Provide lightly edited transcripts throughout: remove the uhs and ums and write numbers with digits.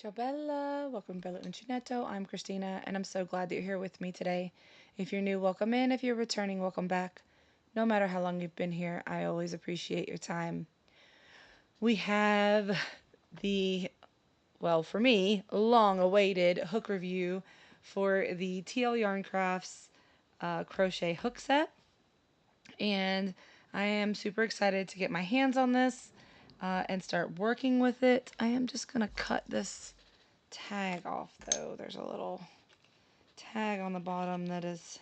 Ciao Bella, welcome Bella Uncinetto. I'm Christina and I'm so glad that you're here with me today. If you're new, welcome in. If you're returning, welcome back. No matter how long you've been here, I always appreciate your time. We have the, well, for me, long awaited hook review for the TL Yarn Crafts crochet hook set. And I am super excited to get my hands on this and start working with it. I am just going to cut this tag off though. There's a little tag on the bottom that is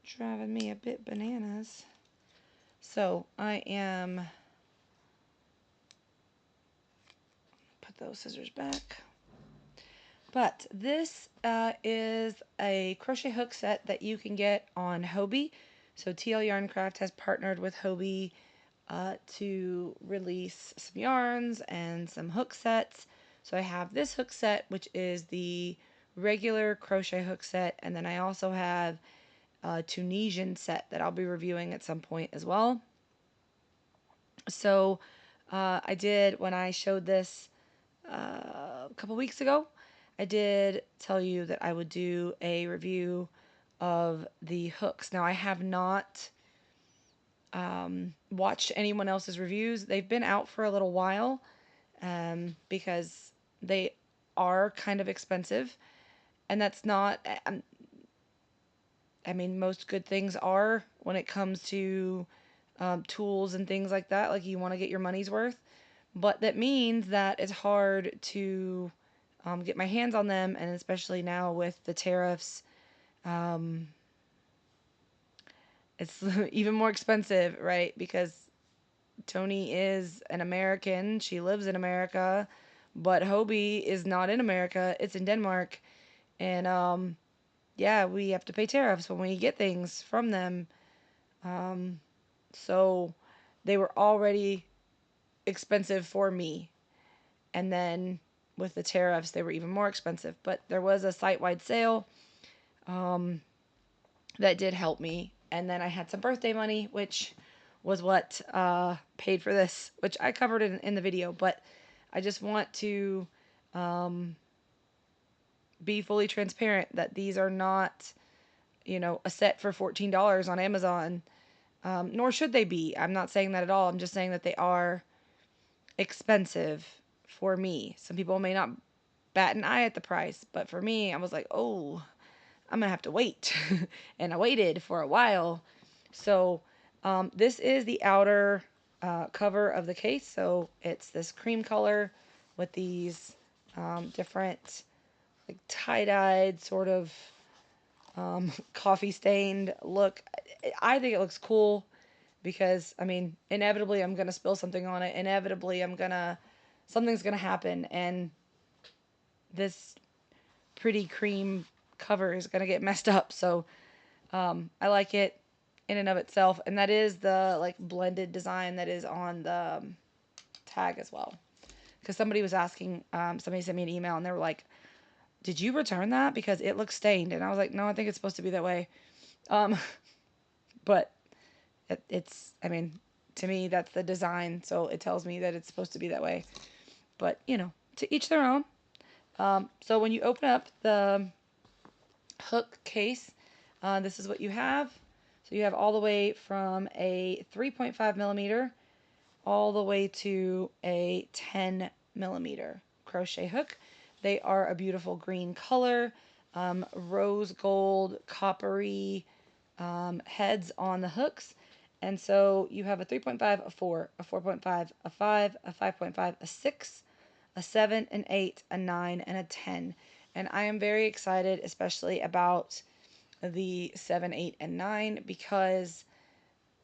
driving me a bit bananas. So I am, put those scissors back. But this is a crochet hook set that you can get on Hobie. So TL Yarn Craft has partnered with Hobie to release some yarns and some hook sets. So I have this hook set, which is the regular crochet hook set, and then I also have a Tunisian set that I'll be reviewing at some point as well. So I did, when I showed this a couple weeks ago, I did tell you that I would do a review of the hooks. Now I have not watched anyone else's reviews. They've been out for a little while because they are kind of expensive, and that's not, I mean, most good things are when it comes to tools and things like that. Like, you want to get your money's worth, but that means that it's hard to get my hands on them, and especially now with the tariffs, it's even more expensive, right? Because Tony is an American. She lives in America, but Hobie is not in America. It's in Denmark. And yeah, we have to pay tariffs when we get things from them. So they were already expensive for me. And then with the tariffs, they were even more expensive. But there was a site-wide sale that did help me. And then I had some birthday money, which was what paid for this, which I covered in the video. But I just want to be fully transparent that these are not, a set for $14 on Amazon, nor should they be. I'm not saying that at all. I'm just saying that they are expensive for me. Some people may not bat an eye at the price, but for me, I was like, oh, I'm gonna have to wait. And I waited for a while. So this is the outer cover of the case. So it's this cream color with these different, like, tie-dyed sort of coffee stained look. I think it looks cool because, I mean, inevitably I'm gonna spill something on it. Inevitably something's gonna happen, and this pretty cream cover is gonna get messed up. So I like it in and of itself, and that is the, like, blended design that is on the tag as well. Because somebody was asking, somebody sent me an email and they were like, did you return that? Because it looks stained. And I was like, no, I think it's supposed to be that way. But it's, I mean, to me, that's the design. So it tells me that it's supposed to be that way. But, to each their own. So when you open up the hook case, this is what you have. So you have all the way from a 3.5 millimeter all the way to a 10 millimeter crochet hook. They are a beautiful green color, rose gold, coppery heads on the hooks. And so you have a 3.5, a 4, a 4.5, a 5, a 5.5, a 6, a 7, an 8, a 9, and a 10. And I am very excited, especially about the 7, 8, and 9, because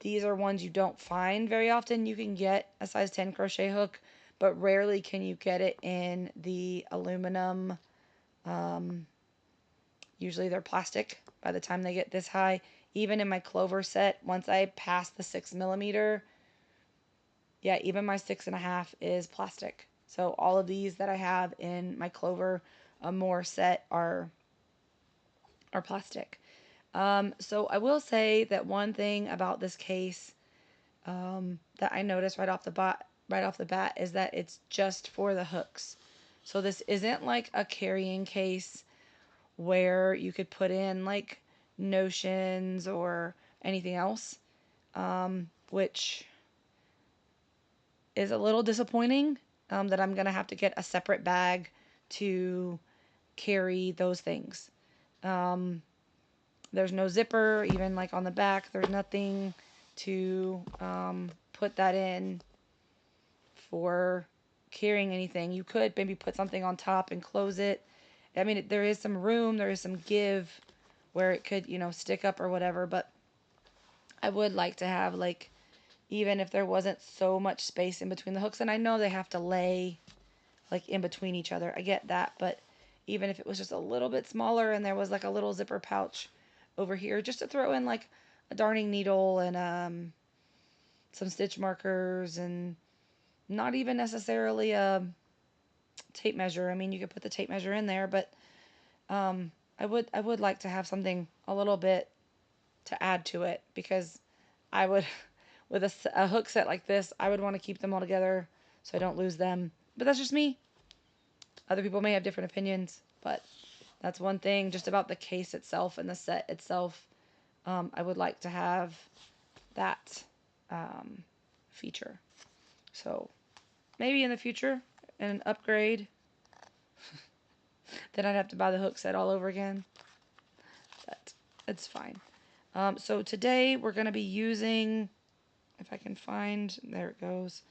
these are ones you don't find very often. You can get a size 10 crochet hook, but rarely can you get it in the aluminum. Usually they're plastic by the time they get this high. Even in my Clover set, once I pass the 6 millimeter, yeah, even my 6.5 is plastic. So all of these that I have in my Clover more set are plastic. So I will say that one thing about this case that I noticed right off the bat is that it's just for the hooks. So this isn't like a carrying case where you could put in like notions or anything else, which is a little disappointing, that I'm going to have to get a separate bag to carry those things. Um, there's no zipper, even like on the back, there's nothing to put that in for carrying anything. You could maybe put something on top and close it. I mean, there is some room, there is some give where it could, stick up or whatever, but I would like to have, like, even if there wasn't so much space in between the hooks, and I know they have to lay like in between each other. I get that, but even if it was just a little bit smaller and there was like a little zipper pouch over here just to throw in like a darning needle and some stitch markers, and not even necessarily a tape measure. I mean, you could put the tape measure in there, but I would like to have something a little bit to add to it, because I would with a hook set like this, I would want to keep them all together so I don't lose them. But that's just me. Other people may have different opinions, but that's one thing just about the case itself and the set itself. I would like to have that feature. So maybe in the future, in an upgrade, then I'd have to buy the hook set all over again. But it's fine. So today we're going to be using, if I can find, there it goes,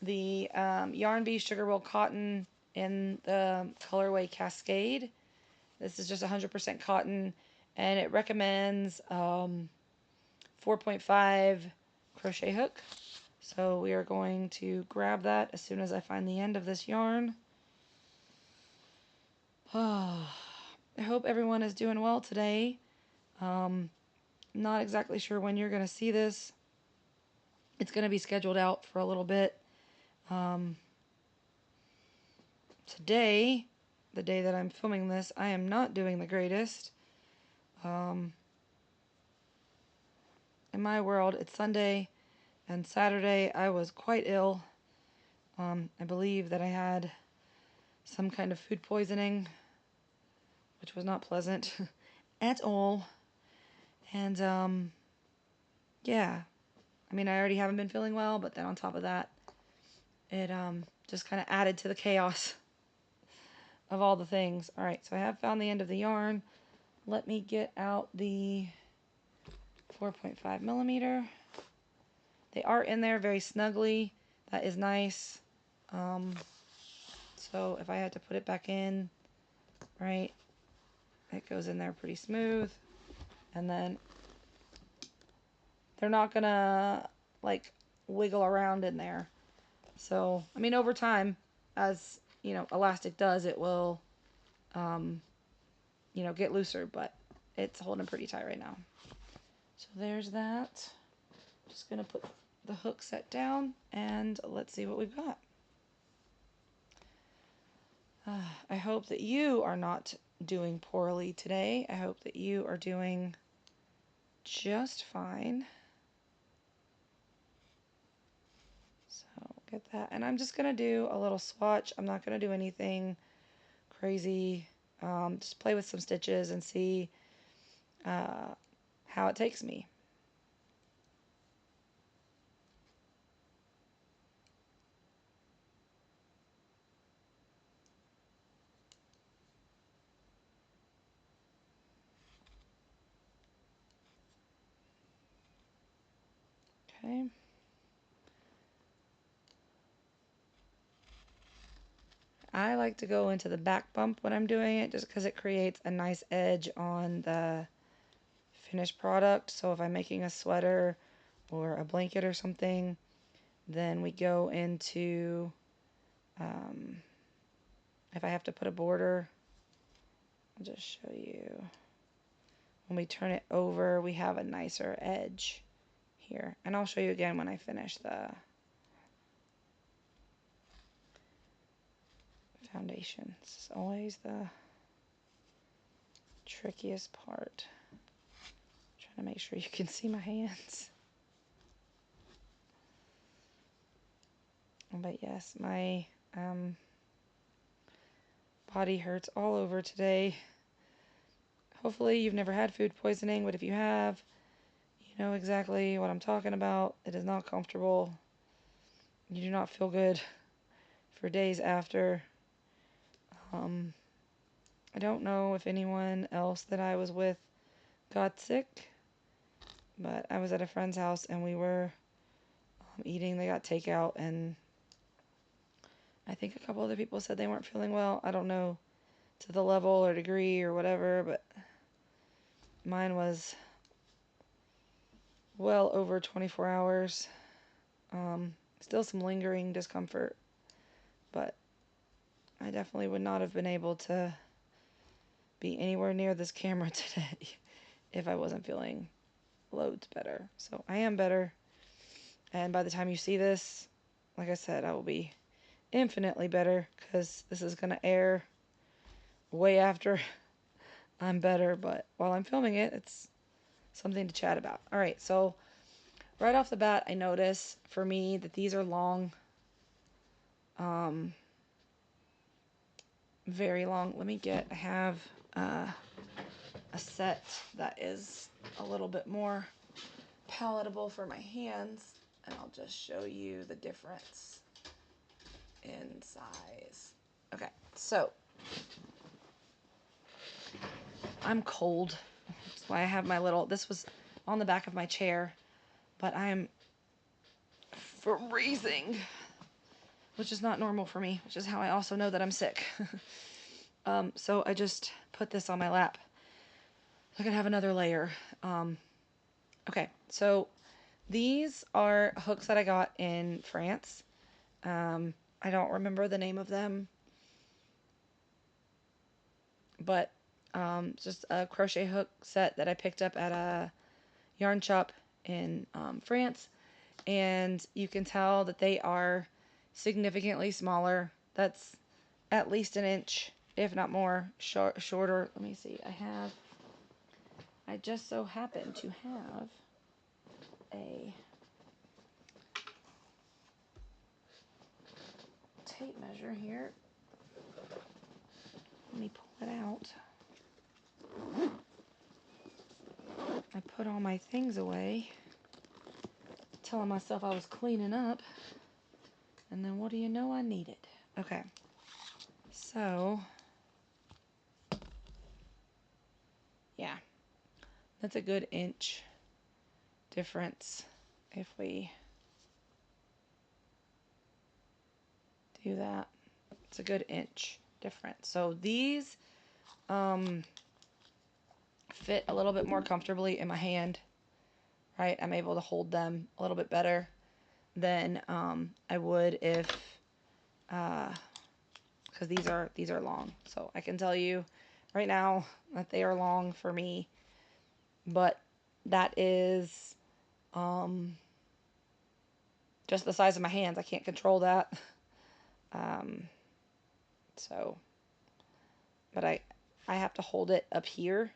the Yarn Bee Sugar Roll Cotton in the colorway Cascade. This is just 100% cotton, and it recommends 4.5 crochet hook. So we are going to grab that as soon as I find the end of this yarn. I hope everyone is doing well today. Not exactly sure when you're going to see this. It's going to be scheduled out for a little bit. Today, the day that I'm filming this, I am not doing the greatest. In my world, it's Sunday, and Saturday I was quite ill. I believe that I had some kind of food poisoning, which was not pleasant at all. And yeah, I mean, I already haven't been feeling well, but then on top of that, it just kind of added to the chaos of all the things. All right, so I have found the end of the yarn. Let me get out the 4.5 millimeter. They are in there very snugly. That is nice. So if I had to put it back in, right, it goes in there pretty smooth. And then they're not gonna like wiggle around in there. So, I mean, over time, as elastic does, it will, get looser, but it's holding pretty tight right now. So there's that. Just gonna put the hook set down and let's see what we've got. I hope that you are not doing poorly today. I hope that you are doing just fine. So get that. And I'm just going to do a little swatch. I'm not going to do anything crazy. Just play with some stitches and see how it takes me. Okay. I like to go into the back bump when I'm doing it, just because it creates a nice edge on the finished product. So if I'm making a sweater or a blanket or something, then we go into, if I have to put a border, I'll just show you. When we turn it over, we have a nicer edge here. And I'll show you again when I finish the foundation. This is always the trickiest part. Trying to make sure you can see my hands. But yes, my Body hurts all over today. Hopefully you've never had food poisoning, but if you have, you know exactly what I'm talking about. It is not comfortable. You do not feel good for days after. I don't know if anyone else that I was with got sick, but I was at a friend's house and we were eating. They got takeout, and I think a couple other people said they weren't feeling well. I don't know to the level or degree or whatever, but mine was well over 24 hours. Still some lingering discomfort, but I definitely would not have been able to be anywhere near this camera today if I wasn't feeling loads better. So I am better, and by the time you see this, like I said, I will be infinitely better because this is going to air way after I'm better, but while I'm filming it, it's something to chat about. All right, so right off the bat, I notice for me that these are long, very long. I have a set that is a little bit more palatable for my hands, and I'll just show you the difference in size. Okay, so I'm cold. That's why I have my little, this was on the back of my chair, but I'm freezing, which is not normal for me, which is how I also know that I'm sick. So I just put this on my lap. I can have another layer. Okay, so these are hooks that I got in France. I don't remember the name of them, but just a crochet hook set that I picked up at a yarn shop in France, and you can tell that they are significantly smaller. That's at least an inch, if not more, shorter. Let me see. I just so happen to have a tape measure here. Let me pull it out. I put all my things away, telling myself I was cleaning up, and then what do you know, I need it. Okay, so yeah, that's a good inch difference if we do that. It's a good inch difference. So these fit a little bit more comfortably in my hand, right? I'm able to hold them a little bit better than I would if, because these are long. So I can tell you right now that they are long for me, but that is just the size of my hands. I can't control that. So, but I have to hold it up here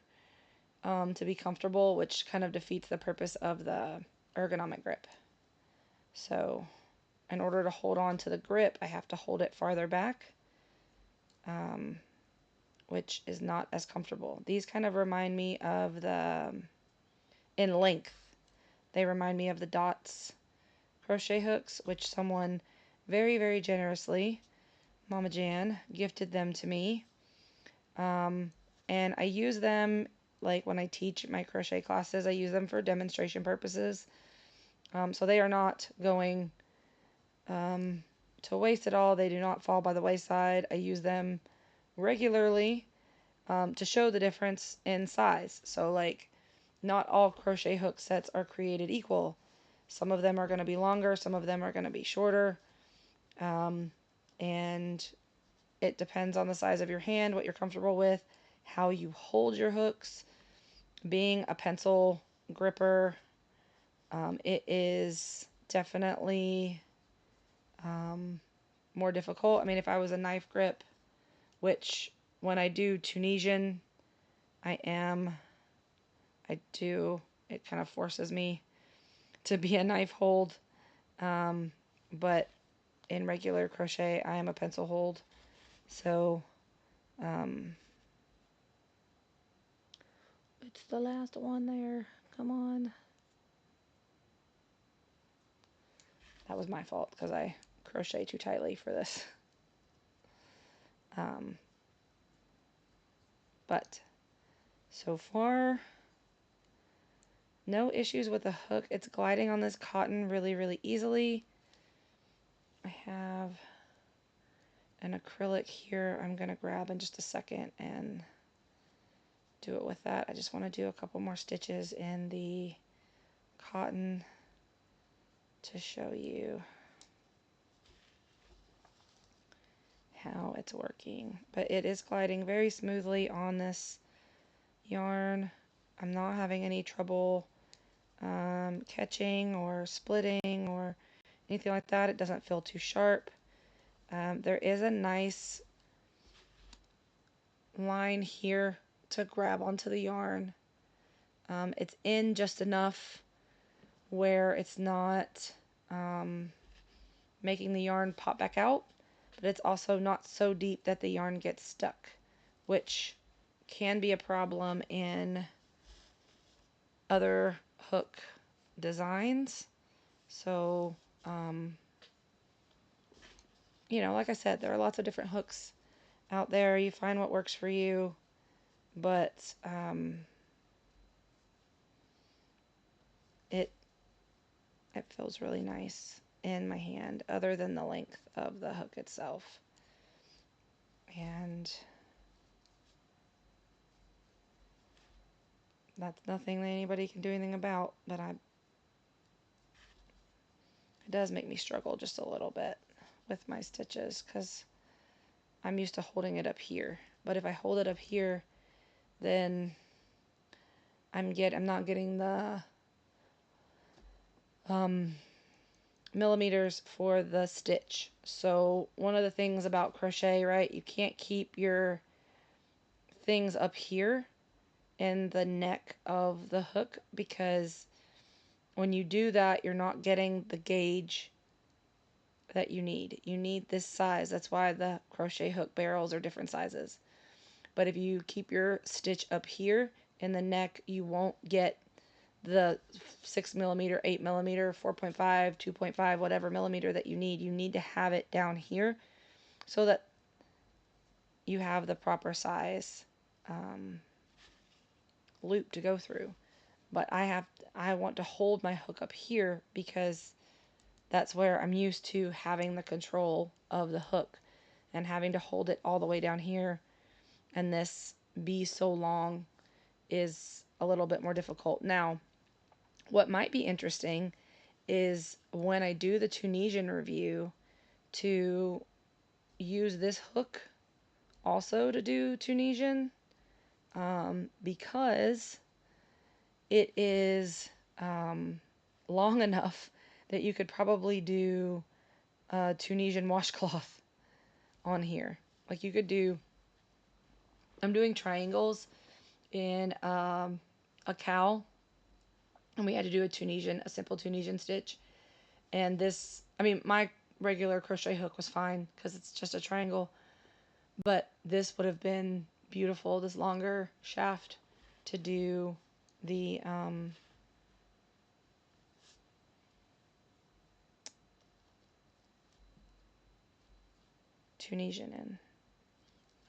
to be comfortable, which kind of defeats the purpose of the ergonomic grip. So in order to hold on to the grip, I have to hold it farther back, which is not as comfortable. These kind of remind me of in length, they remind me of the Dots crochet hooks, which someone very, very generously, Mama Jan, gifted them to me. And I use them, like when I teach my crochet classes, I use them for demonstration purposes. So they are not going to waste at all. They do not fall by the wayside. I use them regularly to show the difference in size. So like not all crochet hook sets are created equal. Some of them are going to be longer, some of them are going to be shorter. And it depends on the size of your hand, what you're comfortable with, how you hold your hooks. Being a pencil gripper, it is definitely more difficult. I mean, if I was a knife grip, which when I do Tunisian, it kind of forces me to be a knife hold. But in regular crochet, I am a pencil hold. So It's the last one there. Come on. That was my fault because I crochet too tightly for this. But so far, no issues with the hook. It's gliding on this cotton really, really easily. I have an acrylic here I'm going to grab in just a second and do it with that. I just want to do a couple more stitches in the cotton to show you how it's working. But it is gliding very smoothly on this yarn. I'm not having any trouble catching or splitting or anything like that. It doesn't feel too sharp. There is a nice line here to grab onto the yarn. It's in just enough where it's not making the yarn pop back out, but it's also not so deep that the yarn gets stuck, which can be a problem in other hook designs. So, you know, like I said, there are lots of different hooks out there. You find what works for you, but it feels really nice in my hand, other than the length of the hook itself. And that's nothing that anybody can do anything about, but it does make me struggle just a little bit with my stitches because I'm used to holding it up here. But if I hold it up here, then I'm not getting the millimeters for the stitch. So one of the things about crochet, right, you can't keep your things up here in the neck of the hook, because when you do that, you're not getting the gauge that you need. You need this size. That's why the crochet hook barrels are different sizes. But if you keep your stitch up here in the neck, you won't get the 6 millimeter, 8 millimeter, 4.5, 2.5, whatever millimeter that you need. You need to have it down here so that you have the proper size loop to go through. But I want to hold my hook up here because that's where I'm used to having the control of the hook, and having to hold it all the way down here and this be so long is a little bit more difficult. Now, what might be interesting is when I do the Tunisian review to use this hook also to do Tunisian, because it is long enough that you could probably do a Tunisian washcloth on here. Like you could do, I'm doing triangles in a cowl, and we had to do a simple Tunisian stitch. And this, I mean, my regular crochet hook was fine because it's just a triangle, but this would have been beautiful, this longer shaft, to do the Tunisian in.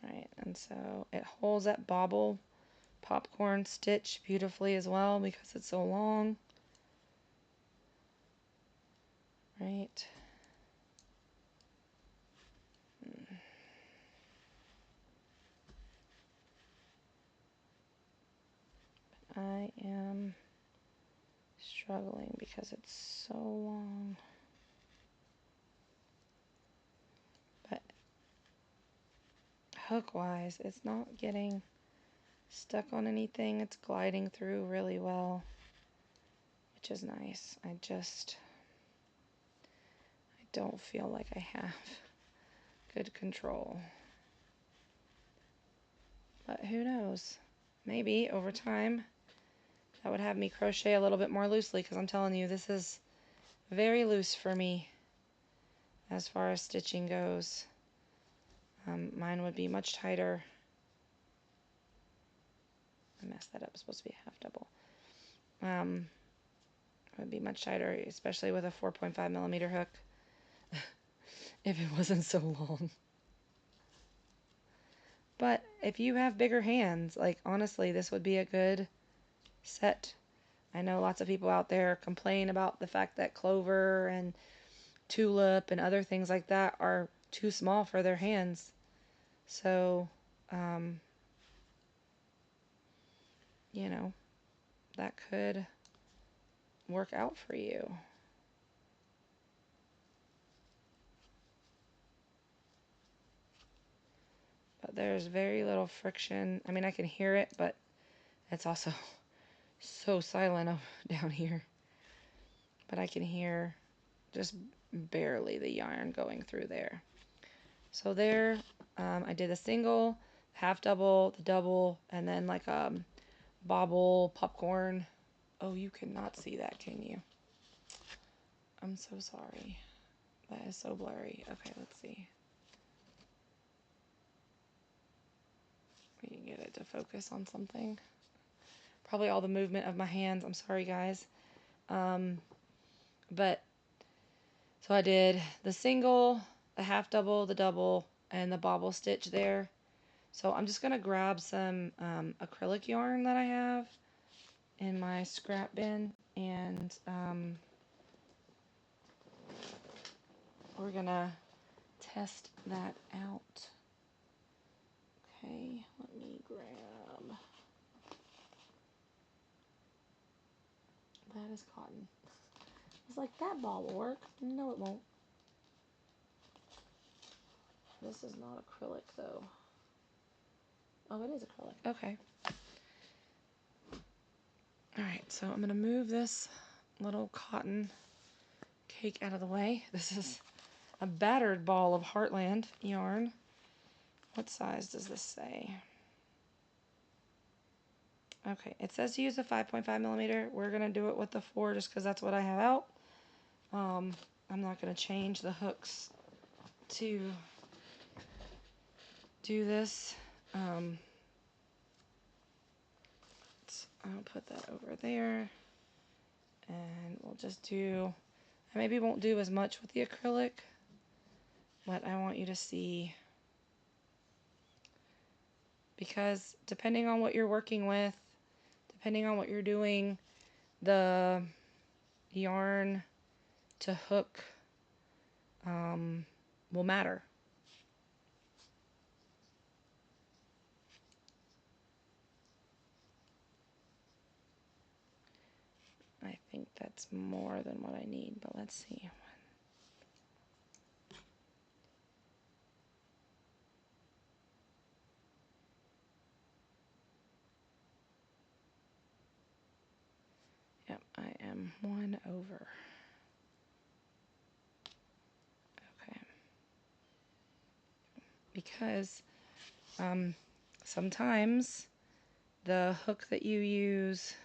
Right, and so it holds that bobble popcorn stitch beautifully as well because it's so long. Right. I am struggling because it's so long. But hook-wise, it's not getting stuck on anything. It's gliding through really well, which is nice. I don't feel like I have good control. But who knows? Maybe over time that would have me crochet a little bit more loosely, because I'm telling you, this is very loose for me as far as stitching goes. Mine would be much tighter I messed that up. It's supposed to be a half double. It would be much tighter, especially with a 4.5 millimeter hook, if it wasn't so long. But if you have bigger hands, like honestly, this would be a good set. I know lots of people out there complain about the fact that clover and tulip and other things like that are too small for their hands. So, you know, that could work out for you. But there's very little friction. I mean, I can hear it, but it's also so silent down here. But I can hear just barely the yarn going through there. So there, I did a single, half double, the double, and then like bobble popcorn. Oh, you cannot see that, can you? I'm so sorry. That is so blurry. Okay, let's see. We can get it to focus on something. Probably all the movement of my hands. I'm sorry, guys. But so I did the single, the half double, the double, and the bobble stitch there. So I'm just going to grab some acrylic yarn that I have in my scrap bin, and we're going to test that out. Okay, let me grab. That is cotton. It's like, that ball will work. No, it won't. This is not acrylic, though. Oh, it is acrylic. Okay. Alright, so I'm going to move this little cotton cake out of the way. This is a battered ball of Heartland yarn. What size does this say? Okay, it says to use a 5.5 millimeter. We're going to do it with the 4 just because that's what I have out. I'm not going to change the hooks to do this. I'll put that over there, and we'll just do, I maybe won't do as much with the acrylic, but I want you to see, because depending on what you're working with, depending on what you're doing, the yarn to hook will matter. I think that's more than what I need, but let's see. Yep, I am 1 over. Okay. Because sometimes the hook that you use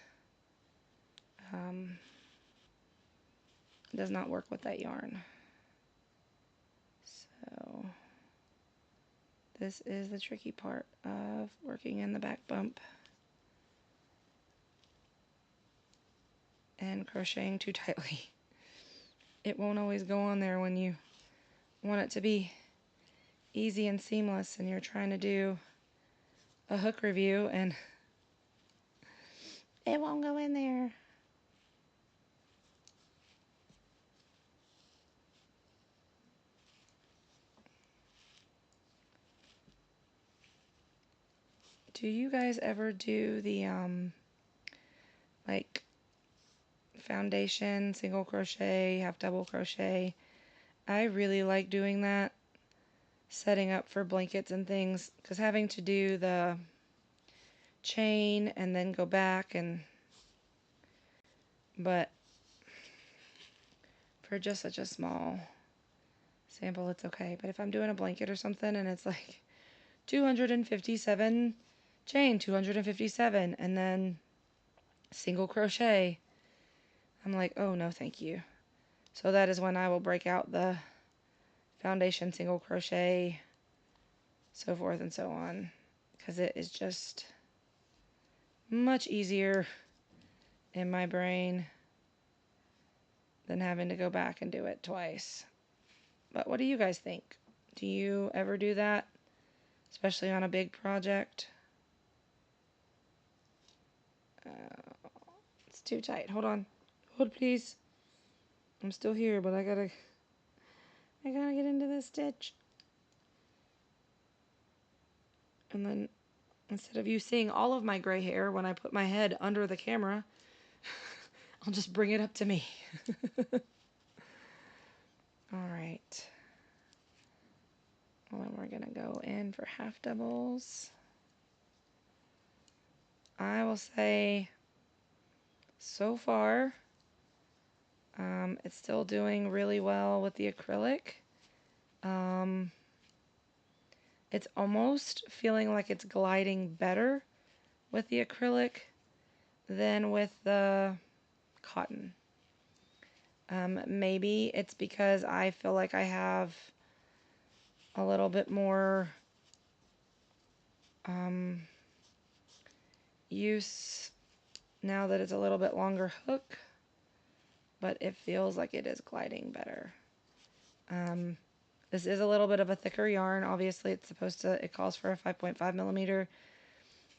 does not work with that yarn. So this is the tricky part of working in the back bump and crocheting too tightly. It won't always go on there when you want it to be easy and seamless and you're trying to do a hook review and it won't go in there. Do you guys ever do the like foundation, single crochet, half double crochet? I really like doing that, setting up for blankets and things, because having to do the chain and then go back, and but for just such a small sample it's okay. But if I'm doing a blanket or something and it's like 257 chain, 257, and then single crochet, I'm like, oh no thank you. So that is when I will break out the foundation, single crochet, so forth and so on, because it is just much easier in my brain than having to go back and do it twice. But what do you guys think? Do you ever do that? Especially on a big project? It's too tight. Hold on. Hold, please. I'm still here, but I gotta get into this stitch. And then instead of you seeing all of my gray hair when I put my head under the camera, I'll just bring it up to me. All right. Well, then we're gonna go in for half doubles. I will say, so far, it's still doing really well with the acrylic. It's almost feeling like it's gliding better with the acrylic than with the cotton. Maybe it's because I feel like I have a little bit more use now that it's a little bit longer hook, but it feels like it is gliding better. This is a little bit of a thicker yarn. Obviously, it calls for a 5.5 millimeter,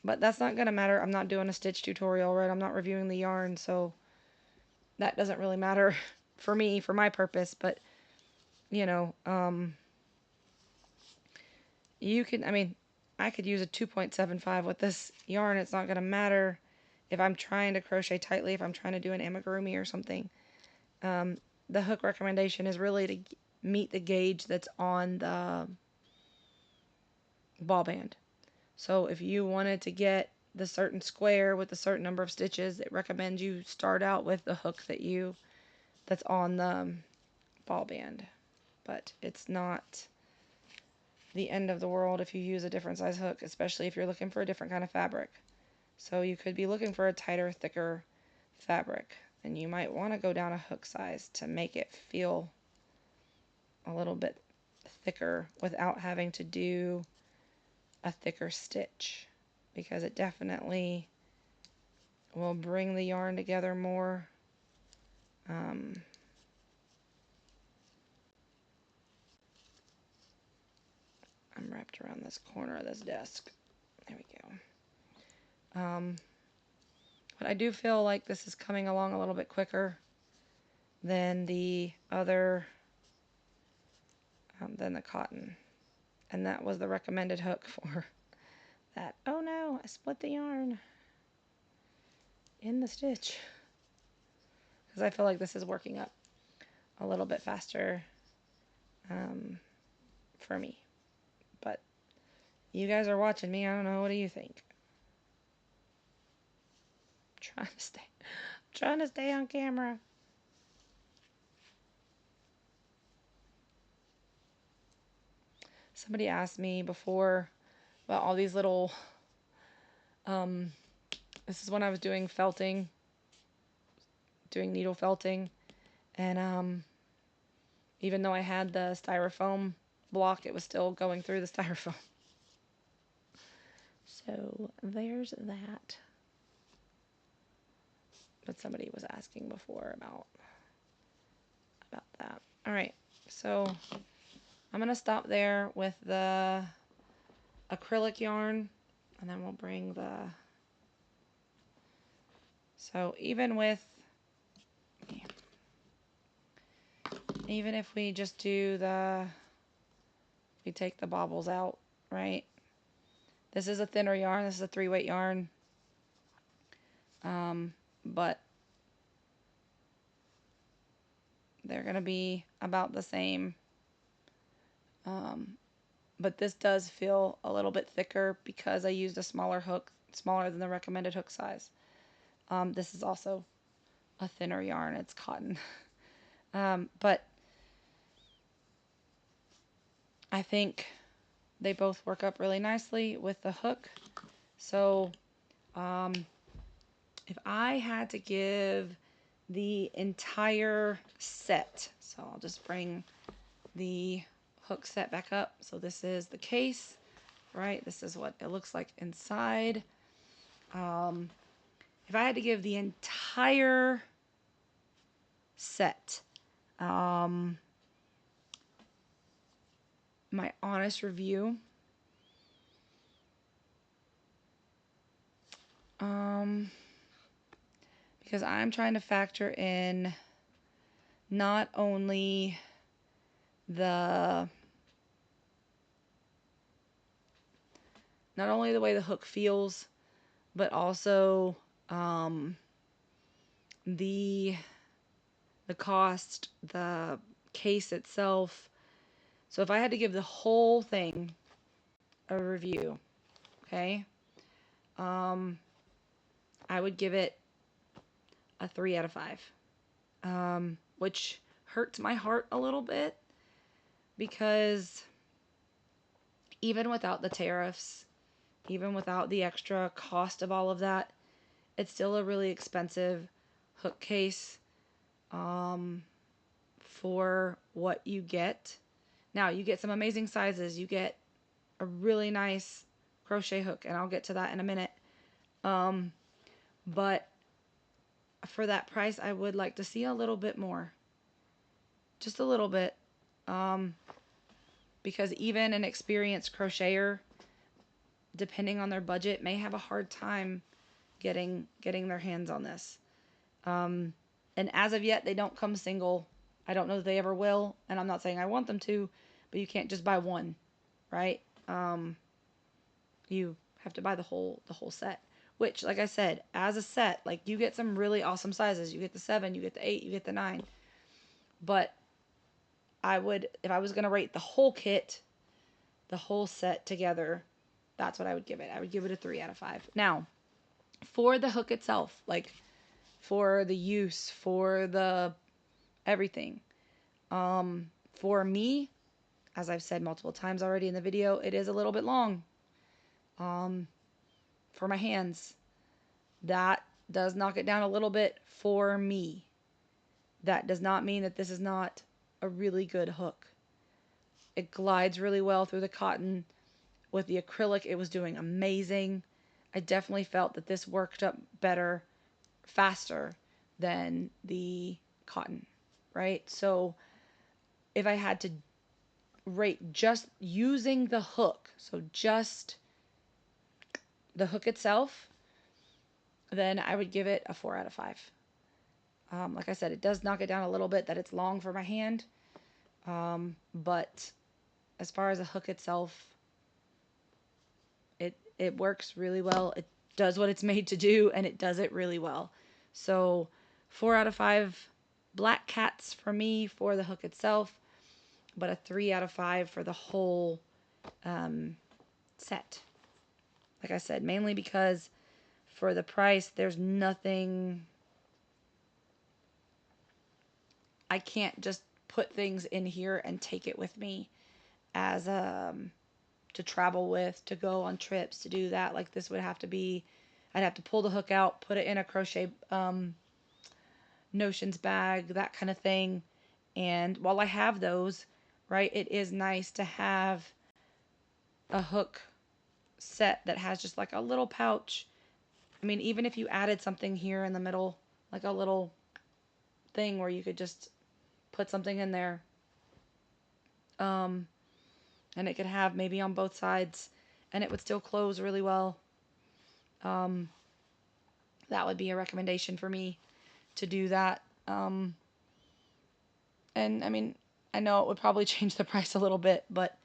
but that's not going to matter. I'm not doing a stitch tutorial, right? I'm not reviewing the yarn, so that doesn't really matter for me, for my purpose, but, you know, I could use a 2.75 with this yarn. It's not going to matter if I'm trying to crochet tightly, if I'm trying to do an amigurumi or something. The hook recommendation is really to meet the gauge that's on the ball band. So if you wanted to get the certain square with a certain number of stitches, it recommends you start out with the hook that's on the ball band. But it's not the end of the world if you use a different size hook, especially if you're looking for a different kind of fabric. So you could be looking for a tighter, thicker fabric, and you might want to go down a hook size to make it feel a little bit thicker without having to do a thicker stitch, because it definitely will bring the yarn together more. I'm wrapped around this corner of this desk. There we go. But I do feel like this is coming along a little bit quicker than the other, than the cotton. And that was the recommended hook for that. Oh no, I split the yarn in the stitch. Because I feel like this is working up a little bit faster for me. But you guys are watching me. I don't know. What do you think? I'm trying to stay on camera. Somebody asked me before about all these little, this is when I was doing felting, doing needle felting, and even though I had the styrofoam block, it was still going through the styrofoam. So there's that. But somebody was asking before about that. All right, so I'm gonna stop there with the acrylic yarn, and then we'll bring the, so even if we just do we take the bobbles out, right? This is a thinner yarn. This is a 3-weight yarn. But they're going to be about the same. But this does feel a little bit thicker because I used a smaller hook, smaller than the recommended hook size. This is also a thinner yarn. It's cotton. But I think they both work up really nicely with the hook. So if I had to give the entire set, so I'll just bring the hook set back up. So this is the case, right? This is what it looks like inside. if I had to give the entire set my honest review, because I'm trying to factor in not only the way the hook feels, but also the cost, the case itself. So if I had to give the whole thing a review, okay, I would give it a 3 out of 5, which hurts my heart a little bit because even without the tariffs, even without the extra cost of all of that, it's still a really expensive hook case for what you get. Now, you get some amazing sizes. You get a really nice crochet hook, and I'll get to that in a minute. But for that price, I would like to see a little bit more. Just a little bit. Because even an experienced crocheter, depending on their budget, may have a hard time getting their hands on this. And as of yet, they don't come single. I don't know if they ever will, and I'm not saying I want them to, but you can't just buy one, right? You have to buy the whole set. Which, like I said, as a set, like you get some really awesome sizes. You get the 7, you get the 8, you get the 9. But I would, if I was gonna rate the whole kit, the whole set together, that's what I would give it. I would give it a 3 out of 5. Now, for the hook itself, like for the use, for the everything, for me, as I've said multiple times already in the video, it is a little bit long. For my hands, that does knock it down a little bit for me. That does not mean that this is not a really good hook. It glides really well through the cotton. With the acrylic, it was doing amazing. I definitely felt that this worked up better, faster than the cotton, right? So if I had to rate just using the hook, so just the hook itself, then I would give it a 4 out of 5. Like I said, it does knock it down a little bit that it's long for my hand. But as far as the hook itself, it works really well. It does what it's made to do, and it does it really well. So 4 out of 5 black cats for me for the hook itself, but a 3 out of 5 for the whole set. Like I said, mainly because for the price, there's nothing. I can't just put things in here and take it with me as to travel with, to go on trips, to do that. Like this would have to be, I'd have to pull the hook out, put it in a crochet notions bag, that kind of thing. And while I have those, right, it is nice to have a hook set that has just like a little pouch. I mean, even if you added something here in the middle, like a little thing where you could just put something in there, and it could have maybe on both sides, and it would still close really well. That would be a recommendation for me to do that. And I mean, I know it would probably change the price a little bit, but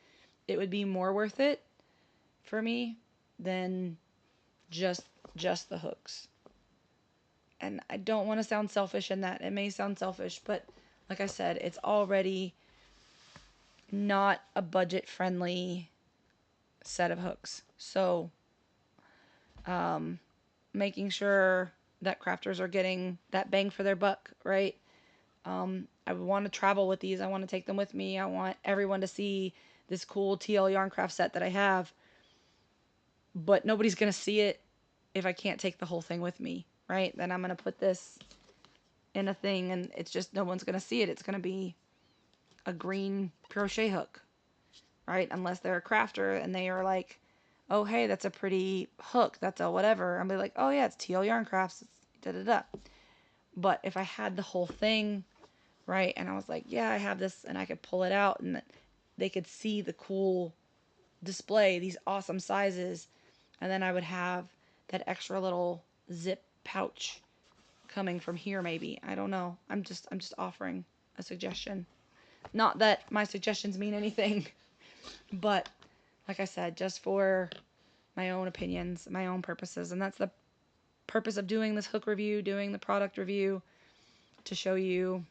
it would be more worth it for me than just the hooks. And I don't want to sound selfish in that. It may sound selfish, but like I said, it's already not a budget-friendly set of hooks. So, making sure that crafters are getting that bang for their buck, right? I want to travel with these. I want to take them with me. I want everyone to see this cool TL yarn craft set that I have. But nobody's going to see it if I can't take the whole thing with me, right? Then I'm going to put this in a thing and it's just, no one's going to see it. It's going to be a green crochet hook, right? Unless they're a crafter and they are like, oh, hey, that's a pretty hook. That's a whatever. I'll be like, oh, yeah, it's TL Yarn Crafts. It's da da da. But if I had the whole thing, right, and I was like, yeah, I have this, and I could pull it out, and they could see the cool display, these awesome sizes, and then I would have that extra little zip pouch coming from here, maybe. I don't know. I'm just offering a suggestion. Not that my suggestions mean anything, but like I said, just for my own opinions, my own purposes, and that's the purpose of doing this hook review, doing the product review, to show you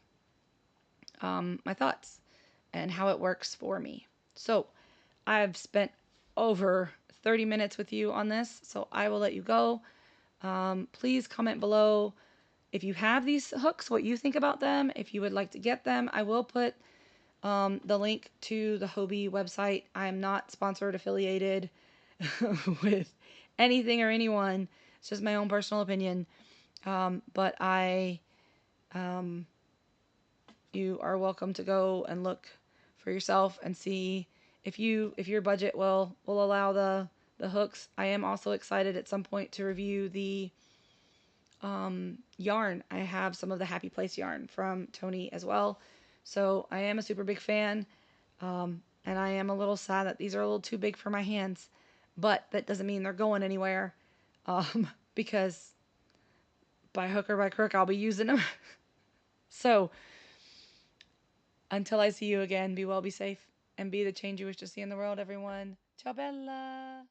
my thoughts and how it works for me. So I've spent over 30 minutes with you on this, so I will let you go. Please comment below if you have these hooks, what you think about them, if you would like to get them. I will put the link to the Hobie website. I am not sponsored, affiliated with anything or anyone. It's just my own personal opinion. But you are welcome to go and look for yourself and see if your budget will allow the hooks. I am also excited at some point to review the yarn. I have some of the Happy Place yarn from Tony as well. So I am a super big fan. And I am a little sad that these are a little too big for my hands. But that doesn't mean they're going anywhere. Because by hook or by crook, I'll be using them. So until I see you again, be well, be safe, and be the change you wish to see in the world, everyone. Ciao, Bella.